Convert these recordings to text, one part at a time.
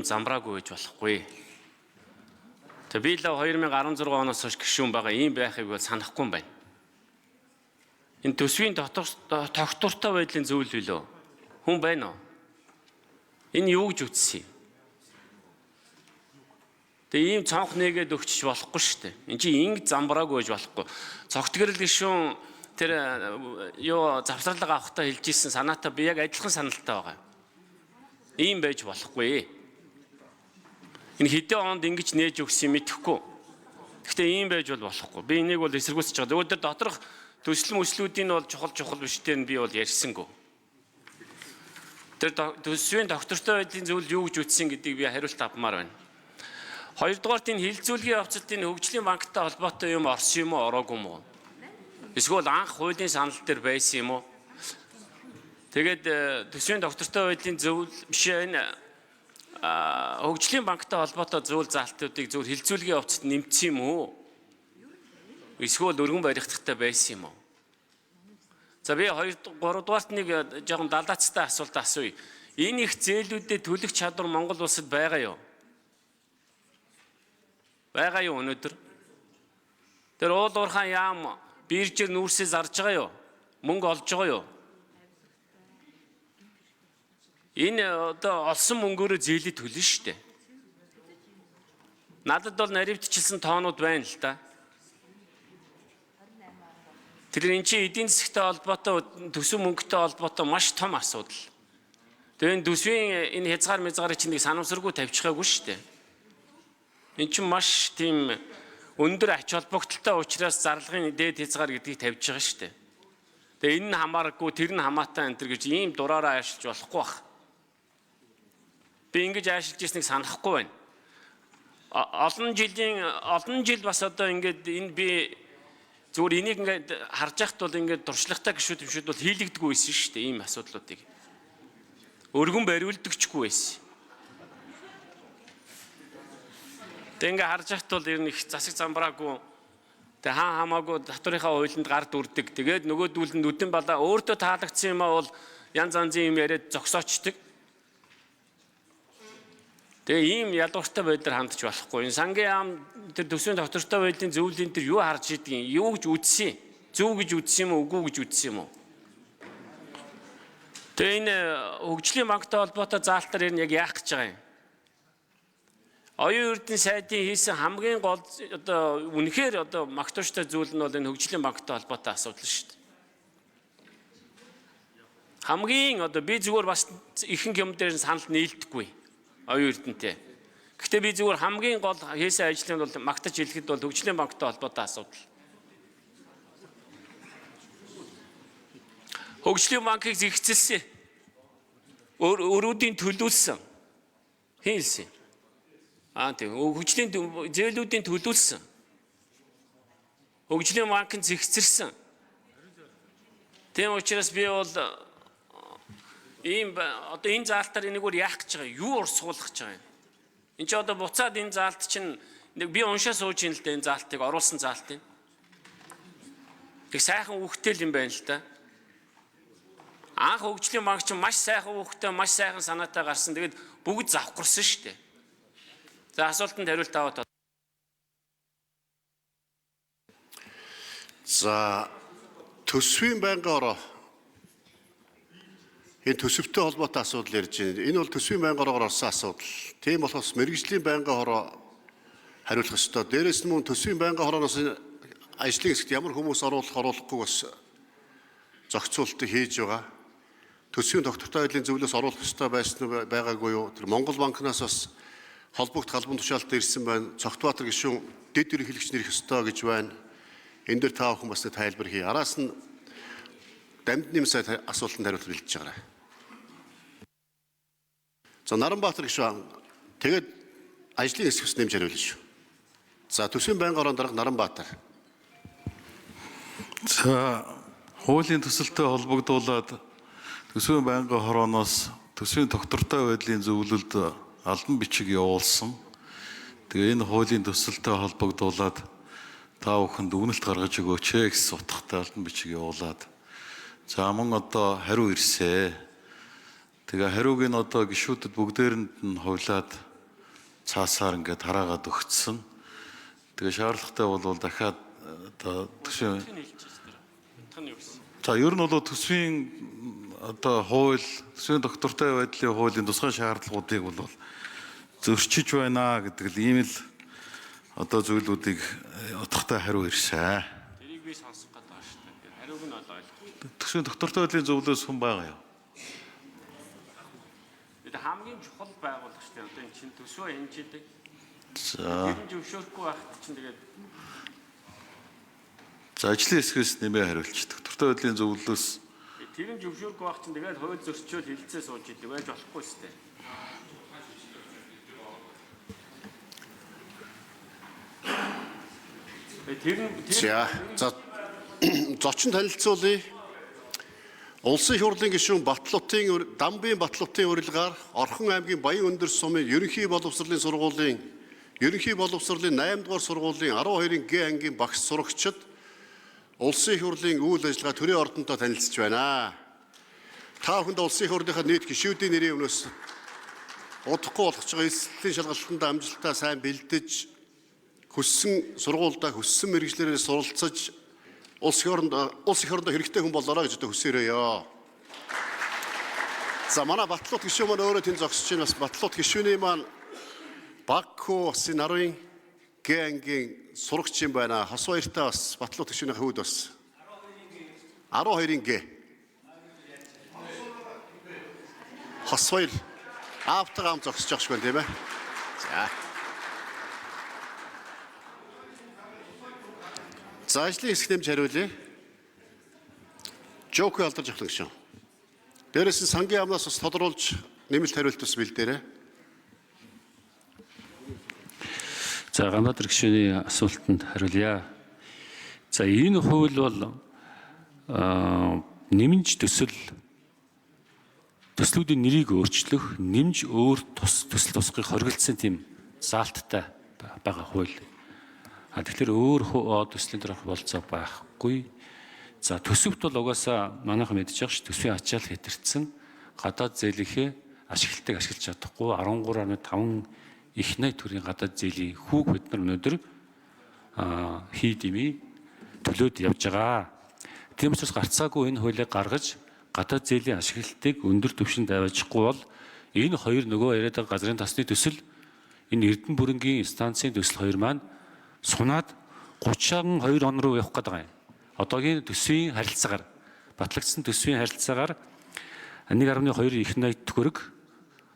Замбраагүй гэж болохгүй. Тэг би л 2016 оноос хойш гишүүн байгаа ийм байхыг бол санахгүй юм байна. Энэ төсвийн тогтвортой байдлын зүйл билүү? Хүн байна уу? Энэ юу гэж үтсэн юм? Тэг ийм цонх нэгээд өгчиж болохгүй шүү дээ. Энд чинь ингэ замбраагүй гэж болохгүй. Цогтгэрэл гишүүн тэр юу завсралга авахтаа хэлж ирсэн санаатаа би яг адилхан саналтай байгаа. Ийм байж болохгүй. Энэ хэдэн онд ингэж нээж өгсөн юм мэдэхгүй. Гэхдээ ийм байж болохгүй. Би энийг бол эсэргүүцэж байгаа. Өөдөр доторх төсөл мөслүүдийн бол чухал биштэй нь би бол ярьсангүй. Тэр төсвийн доктортой байдлын зүйл юу гэж үтсэн гэдгийг би хариулт авмаар байна. Хоёрдугаарт энэ хилцүүлгийн явцлын хөгжлийн банктай холбоотой юм орсон юм уу, ороогүй юм уу? Эсвэл анх хуулийн санал дээр байсан юм уу? Тэгээд төсвийн доктортой байдлын зөвлөл биш энэ хөгжлийн банктай холбоотой зүйл заалтуудыг зөв хилцүүлгийн явцад нэмсэн юм уу? Эсвэл өргөн баригдахтай байсан юм уу? За би 3-дугаарт нэг жоохон далаацтай асуулт асууя. Энэ их зээлүүдэд төлөх чадвар Монгол улсад байгаа юу? Байгаа юу өнөөдөр? Тэр уул уурхай яам биржээр нүүрсээ зарж байгаа юу? Мөнгө олж байгаа юу? Энэ одоо олсон мөнгөөрөө зээлээ төлнө шүү дээ. Надад бол наривтчилсан тоонууд байна л да. Тэр энэ чинь эдийн засгтай холбоотой төсөв мөнгөтэй холбоотой маш том асуудал. Тэгээ энэ төсвийн энэ хязгаар мязгаарыг чинь нэг санамсаргүй тавьчихаагүй шүү дээ. Энэ чинь маш тийм өндөр ач холбогдолтой учраас зарлагын дээд хязгаар гэдгийг тавьж байгаа шүү дээ. Тэгээ энэ нь хамаарахгүй тэр нь хамаатай энэ гэж ийм дураараа ашиглаж болохгүй бах. Би ингэж ашиглаж ирснийг санахгүй байна. Олон жил бас одоо ингээд энэ би зүгээр энийг ингээд харж яхад бол ингээд дуршлагтай гişүүд бол хийлэгдэггүй байсан шүү дээ ийм асуудлуудыг. Өргөн бариулдагчгүй байсан. Тэг ингээд харж яхад бол ер нь их засаг замбраагүй тэг хамаагүй татврынхаа хуулинд гард үрдэг. Тэгээд нөгөөдүүл нь нүдэн балаа өөртөө таалагдсан юм аа бол янз янзын юм яриад зогсоочдөг. Тэгээ ийм ядууртай байдлаар хандж болохгүй. Энэ сангийн ам тэр төсвийн доктортой байдлын зөвлөлийн тэр юу харж идгийг юу гэж үзсэн? Зөв гэж үзсэн юм уу, үгүй гэж үзсэн юм уу? Тэгээ энэ хөгжлийн банктай холбоотой заалтаар яг яах гэж байгаа юм? Оюун эрдэнэ сайдын хийсэн хамгийн гол одоо үнэхээр одоо магтууштай зүйл нь бол энэ хөгжлийн банктай холбоотой асуудал шүү дээ. Хамгийн одоо би зүгээр бас ихэнх юм дээр санал нийлдэхгүй. Оюун эрдэнэтэй. Гэхдээ би зүгээр хамгийн гол хийсэн ажлын бол магтаж хэлэхэд бол хөгжлийн банктай холбоотой асуудал. Хөгжлийн банкыг зэгцэлсэн. Өрүүдийн төлөвлөсөн. Хийлсэн. Тийм хөгжлийн зээлүүдийн төлөвлөсөн. Хөгжлийн банкыг зэгцэрсэн. Тийм учраас би бол ийм одоо энэ заалтаар энэгээр яах гэж байгаа юу урсгуулах гэж байгаа юм. Энд чи одоо буцаад энэ заалт чинь нэг би уншаа сууж ин л дээ энэ заалтыг оруулсан заалтыг. Тэг сайхан үхтэл юм байна л да. Анх хөгжлийн банк чинь маш сайхан үхтэй маш сайхан санаатай гарсан. Тэгээд бүгд завхарсан шүү дээ. За асуултанд хариулт аваад. За төсвийн байнгын ороо энэ төсөвтэй холбоотой асуудал ярьж байна. Энэ бол төсвийн байнгын ороогоор орсон асуудал. Тийм болохоос мэргэжлийн байнгын хороо хариулах ёстой. Дээрээс нь мөн төсвийн байнгын хорооноос ажлын хэсэгт ямар хүмүүс оруулахгүй бас зохицуултыг хийж байгаа. Төсвийн доктортой байдлын зөвлөөс оруулах ёстой байсан уу байгаагүй юу? Тэр Монгол банкнаас бас холбогд галбан тушаалтад ирсэн байна. Цогтбаатар гишүүн дэд ерөнхийлөгч нэрх ёстой гэж байна. Энэ дээр та бүхэн бас тайлбар хий. Араас нь дамжны сайд асуултанд хариулт бэлдэж байгаа. За Наранбаатар гишүүн тэгээд ажлын хэсгээс нэмж хариулна шүү. За төсвийн байнгын орон дарга Наранбаатар. За хуулийн төсөлтэй холбогдуулаад төсвийн байнгын хорооноос төсвийн доктортой байдлын зөвлөлд албан бичиг явуулсан. Тэгээ энэ хуулийн төсөлтэй холбогдуулаад та бүхэнд үнэлт гаргаж өгөөч гэсэн утгатай албан бичиг явуулаад за мөн одоо хариу ирсэ. Тэгээ хариуг нь одоо гишүүдэд бүгдээрэнд нь хувлаад цаасаар ингээд хараагаад өгцсөн. Тэгээ шаардлагатай бол дахиад одоо төсвийн за ер нь бол төсвийн одоо хууль, төсвийн доктортой байдлын хуулийн тусгай шаардлагуудыг бол зөрчиж байна гэдэг л ийм л одоо зүйлүүдийг утгатай хариу ирсэн. Тэрийг би сонсох гэдэг байна шүү дээ. Хариуг нь бол ойлгохгүй. Төсвийн доктортой байдлын зөвлөөс хүн байгаа юу? Бид хамгийн чухал байгуулагч тийм одоо энэ чинь төсвөө хэмжээдэг. За. Ер нь зөвшөөрөхгүй байхад чинь тэгээд За ажлын хэсгээс нэмээ хариулчих. Доктортой байдлын зөвлөлөөс тэр нь зөвшөөрөхгүй байх чинь тэгээд хууль зөрчил хилцээ сууж идэг байж болохгүй шүү дээ. За зочин танилцуулъя. Улсын их хурлын гишүүн Дамбын Батловтын урилгаар Орхон аймгийн Баян Өндөр сумын ерөнхий боловсролын сургуулийн 8 дугаар сургуулийн 12-ын Г ангийн багш сурагчид улсын их хурлын үйл ажиллагаа төрийн ордонтой танилцж байна. Та бүхэнд улсын их хурлынхаа нийт гишүүдийн нэрийн өмнөөс удахгүй болгож байгаа эсэлтийн шалгалтанд амжилтаа сайн бэлдэж хүссэн сургуультай хүссэн мэргэжлэрээр суралцаж улс их орондоо хэрэгтэй хүн болоорой гэж хүсээрээ. За манай Батлууд гишүүн маань өөрөө тэнд зогсож байна. Бас Батлууд гишүүний маань Бакху улсын 10-ын Г ангийн сурагч юм байна. Хос баяртай бас Батлууд гишүүний хүүд бас 12-ын Г. Хос баяр аавтайгаа зогсож байгаа шүү тийм ээ. За ажлын хэсэг нэмж хариулъя. Жок алдарч авлаа гişүн. Дээрээс нь сангийн амнаас бас тодруулж нэмэлт хариулт бас бэлдээрэй. За Ганбаатар гишүүний асуултанд хариулъя. За энэ хууль бол нэмж төслүүдийн нэрийг өөрчлөх, нэмж өөр төсөл тусгыг хоригдсан тийм заалттай байгаа хууль. Тэгэхээр өөр төслийн дөрөх болцоо байхгүй. За төсөвт бол угаасаа манайхан мэдж байгаа ш төсвийн ачаал хэтэрсэн гадаад зээлийнхээ ашиглалтыг ашиглаж чадахгүй 13.5 их найт төрийн гадаад зээлийн хүүг бид нар өнөөдөр хий дими төлөөд явж байгаа. Тийм учраас гарцаагүй энэ хуулийг гаргаж гадаад зээлийн ашиглалтыг өндөр түвшинд аваачихгүй бол энэ хоёр нөгөө яриад байгаа газрын тасны төсөл энэ Эрдэнэ бүрэнгийн станцын төсөл хоёр маань сунаад 32 он руу явах гээд байгаа юм. Одоогийн төсвийн харилцаагаар батлагдсан төсвийн харилцаагаар 1.2 их найт төгрөг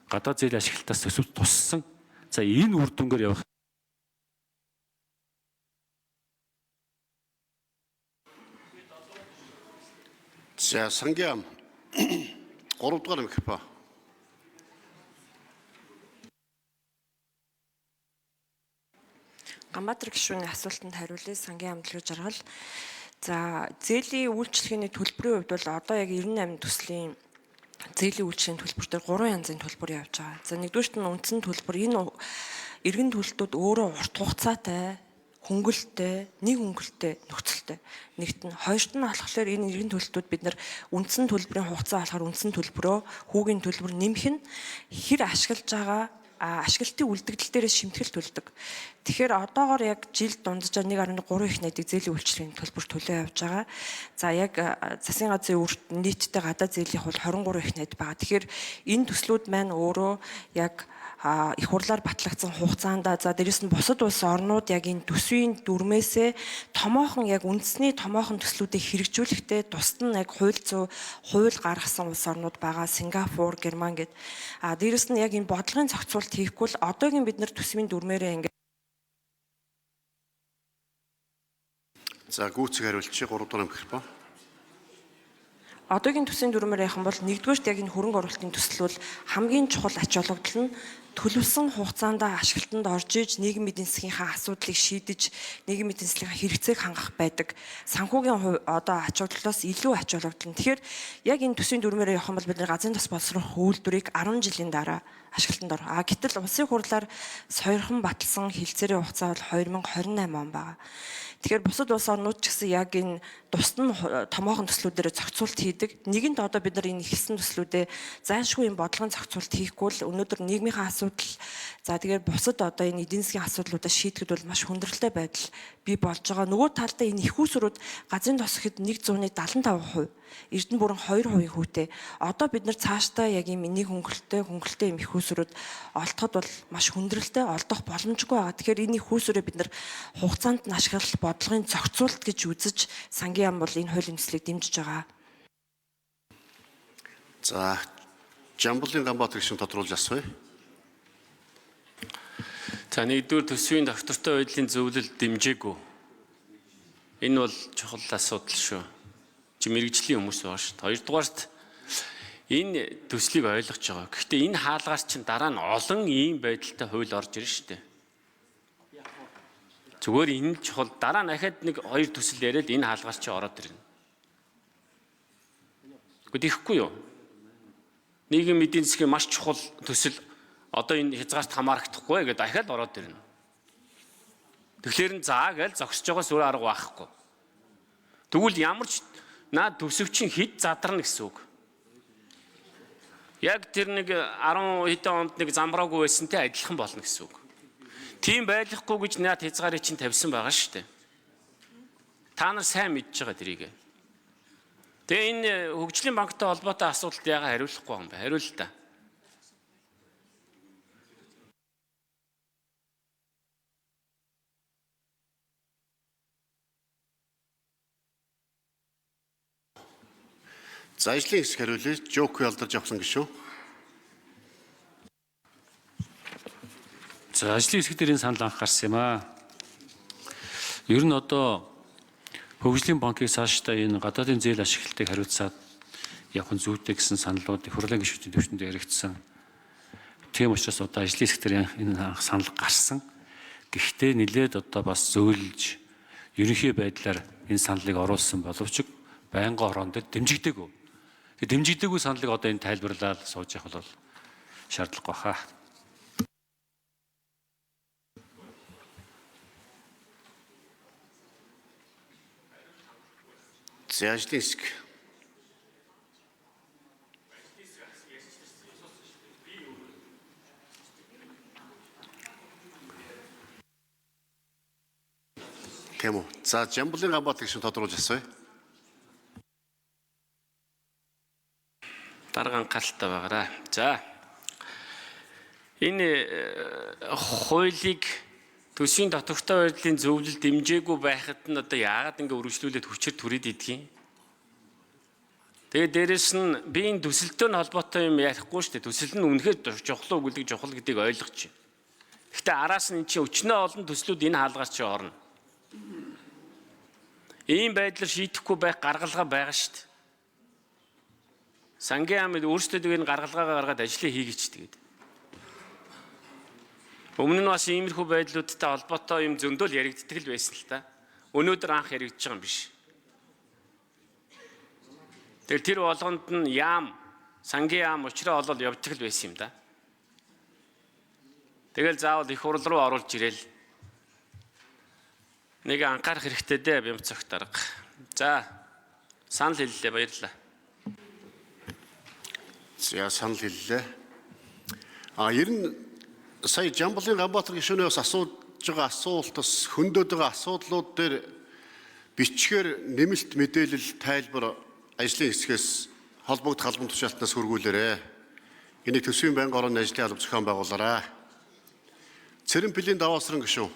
гадаад зээлийн ашиглалтаас төсөвт туссан. За энэ үр дүнгээр явах. За сангийн 3 дугаар микрофон. Ганбаатар гишүүний асуултанд хариулъя. Сангийн амдлага жаргал. За зээлийн үйлчлэгээний төлбөрийн хувьд бол одоо яг 98 төслийн зээлийн үйлчлэгийн төлбөр дээр 3 янзын төлбөр явж байгаа. За нэгдүгürt нь үндсэн төлбөр энэ иргэн төлөлтүүд өөрөө урт хугацаатай, хөнгөлөлттэй, нэг хөнгөлөлттэй нөхцөлтэй. Нэгт нь хоёрт нь болохоор энэ иргэн төлөлтүүд бид нар үндсэн төлбөрийн хугацаа болохоор үндсэн төлбөрөө хүүгийн төлбөр нэмэх нь хэр ашиглаж байгаа ашиглалтын үлдэгдэл дээрээс шимтгэл төлдөг. Тэгэхээр одоогоор яг жил дунджаар 1.3 их найдыг зээлийн үйлчлэгийн төлбөр төлөө явж байгаа. За яг засгийн газрын үрд нийтдээ гадаад зээлийн хул 23 их найд байгаа. Тэгэхээр энэ төслүүд маань өөрөө яг их хурлаар батлагдсан хугацаанд за дээрэс нь бусад улс орнууд яг энэ төсвийн дүрмээсээ томоохон яг үндэсний томоохон төслүүдийг хэрэгжүүлэхдээ тусад нь яг хууль гаргасан улс орнууд байгаа. Сингапур, Герман гэд. Дээрэс нь яг энэ бодлогын зохицуулт хийхгүй л одоогийн бид нар төсвийн дүрмээрээ ингээд За гүйцэг хариулчих 3 дугаар микрофон. Одоогийн төсвийн дүрмээр яхан бол нэгдүгээрт яг энэ хөрөнгө оруулалтын төсөл бол хамгийн чухал ач холбогдол нь төлөвсөн хугацаанд ашиглалтанд орж иж нийгмийн эдийн засгийнхаа асуудлыг шийдэж, нийгмийн эдийн засгийн хэрэгцээг хангах байдаг. Санхүүгийн одоо ач холбогдлоос илүү ач холбогдол. Тэгэхээр яг энэ төсвийн дүрмээрээ явах юм бол бид газрын тос боловсрох үйлдвэрийг 10 жилийн дараа ашиглалтанд орох. Гэтэл улсын хурлаар сойрхон баталсан хэлцээрийн хугацаа бол 2028 он байна. Тэгэхээр бусад улс орнууд ч гэсэн яг энэ тусдан томоохон төслүүдээр зохицуулт хийдэг. Нэгэнд одоо бид нар энэ ихсэн төслүүдээ зайлшгүй юм бодлогын зохицуулт хийхгүй л өнөөдөр нийгмийнхаа асуудал за тэгээд бусад одоо энэ эдийн засгийн асуудлуудаа шийдэхэд бол маш хүндрэлтэй байдал бий болж байгаа. Нөгөө талдаа энэ их усрууд газрын тос гэхэд 175%, Эрдэнэ бүрэн 2% хүүтэй. Одоо бид нар цаашдаа яг ийм энийг хөнгөлөлттэй ийм их усрууд олдоход бол маш хүндрэлтэй олдох боломжгүй байгаа. Тэгэхээр энэ их усрыг бид нар хугацаанд нь ашиглах бодлогын зохицуулт гэж үзэж сангийн яам бол энэ хуулийн төслийг дэмжиж байгаа. За, Жамбулын Ганбаатар гишүүн тодруулж асууя. За нэгдүгээр төсвийн доктортой байдлын зөвлөл дэмжээгүй. Энэ бол чухал асуудал шүү. Чи мэрэгжлийн хүмүүс байгаа шүү. Хоёрдугаарт энэ төслийг ойлгож байгаа. Гэхдээ энэ хаалгаар чинь дараа нь олон ийм байдалтай хууль орж ирнэ шүү дээ. Зүгээр энэ л чухал. Дараа нь дахиад нэг хоёр төсөл яриад энэ хаалгаар чи ороод ирнэ. Гэхдээ ихгүй юу? Нийгмийн эдийн засгийн маш чухал төсөл одоо энэ хязгаарт хамаарахгүй гэдэг дахиад ороод ирнэ. Тэгэхээр заа гэж зогсож байгаас өөр арга байхгүй. Тэгвэл ямар ч наад төсөвчин хэд задарна гэсэн үг. Яг тэр нэг 10 хэдэн онд нэг замбраагүй байсантай адилхан болно гэсэн үг. Тийм байхгүй гэж наад хязгаарыг чинь тавьсан байгаа шүү дээ. Та нар сайн мэдж байгаа тэрийг. Тэгээ энэ хөгжлийн банктай холбоотой асуулт яагаад хариулахгүй юм бэ? Хариул та. За, ажлын хэсэг хариулъя. Жок ялдарч авсан гишүүн. За ажлын хэсэг дээр энэ санал анх гарсан юм аа. Ер нь одоо хөгжлийн банкыг цаашдаа энэ гадаадын зээл ашиглалтыг хариуцаад явах нь зүйтэй гэсэн саналууд их хурлын гишүүдийн төвчөнд яригдсан. Тийм учраас одоо ажлын хэсэг дээр энэ анх санал гарсан. Гэхдээ нэлээд одоо бас зөөлж ерөнхий байдлаар энэ саналыг оруулсан боловч байнгын хороонд дэмжигдээгүй. Тэгээ дэмжигдээгүй саналыг одоо энэ тайлбарлаад сууж явах бол шаардлагагүй хаа. За, ажлын хэсэг. Тийм үү. За, Жамбулын Ганбаатар гишүүн тодруулж асууя. Дарга анхааралтай байгаарай. За. Энэ хуулийг төсвийн доктортой байдлын зөвлөл дэмжээгүй байхад нь одоо яагаад ингэ үргэлжлүүлээд хүчээр түрээд идэх юм? Тэгээд дээрэс нь би энэ төсөлтөөр холбоотой юм ярихгүй шүү дээ. Төсөл нь үнэхээр чухал уу гэдэг чухал гэдгийг ойлгож байна. Гэхдээ араас нь энэ чинь өчнөө олон төслүүд энэ хаалгаар чи орно. Ийм байдлаар шийдэхгүй байх гаргалгаа байгаа шүү дээ. Сангийн яамд өөрсдөө энэ гаргалгаагаа гаргаад ажлыг хийгээч тэгээд. Өмнө нь бас иймэрхүү байдлуудтай холбоотой юм зөндөл яригддаг л байсан л та. Өнөөдөр анх яригдж байгаа юм биш. Тэгэхээр тэр болгонд нь яам, сангийн яам учраа олол явдаг л байсан юм да. Тэгэл заавал их хурл руу оруулж ирээл. Нэг анхаарах хэрэгтэй дээ бямцагт дарга. За, санал хэллээ, баярлалаа. За, санал хэллээ. Ер нь сая Жамбулын Ганбаатар гишүүнээс асууж байгаа асуултас хөндөд байгаа асуудлууд дээр бичгээр нэмэлт мэдээлэл тайлбар ажлын хэсгээс холбогдох албан тушаалтнаас хөргүүлээрэй. Энийг төсвийн байнгын орон ажлын алба зохион байгуулаарай. Цэрэн Пилийн Даваасран гишүүн.